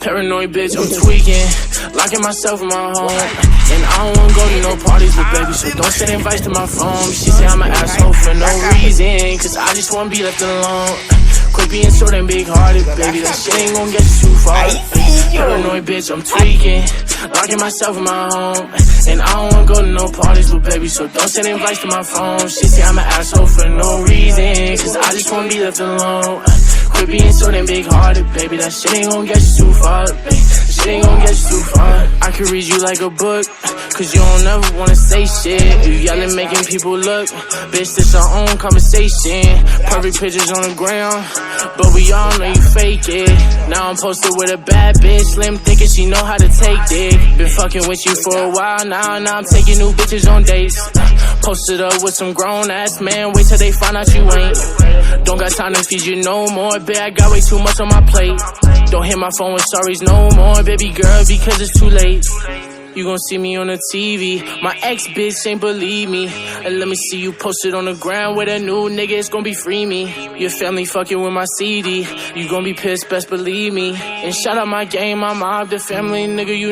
Paranoid bitch, I'm tweaking, locking myself in my home. And I don't wanna go to no parties with baby, so don't send invites to my phone. She say I'm an asshole for no reason, cause I just wanna be left alone. Quit being so damn big-hearted, baby, that shit ain't gon' get you too far. Paranoid bitch, I'm tweaking, locking myself in my home. And I don't wanna go to no parties with baby, so don't send invites to my phone. She say I'm an asshole for no reason, cause I just wanna be left alone. Quit being so damn big-hearted, baby, that shit ain't gon' get you too far, baby. That shit ain't gon' get you too far. I can read you like a book, cause you don't ever wanna say shit. You yelling, making people look, bitch, this our own conversation. Perfect pictures on the ground, but we all know you fake it. Now I'm posted with a bad bitch, slim thick and she know how to take dick. Been fucking with you for a while now I'm taking new bitches on dates. Posted up with some grown ass man, wait till they find out you ain't. Don't got time to feed you no more, bitch, I got way too much on my plate. Don't hit my phone with stories no more, baby girl, because it's too late. You gon' see me on the TV, my ex-bitch ain't believe me. And let me see you posted on the ground with a new nigga, it's gon' be free me. Your family fucking with my CD, you gon' be pissed, best believe me. And shout out my gang, my mob, the family, nigga, you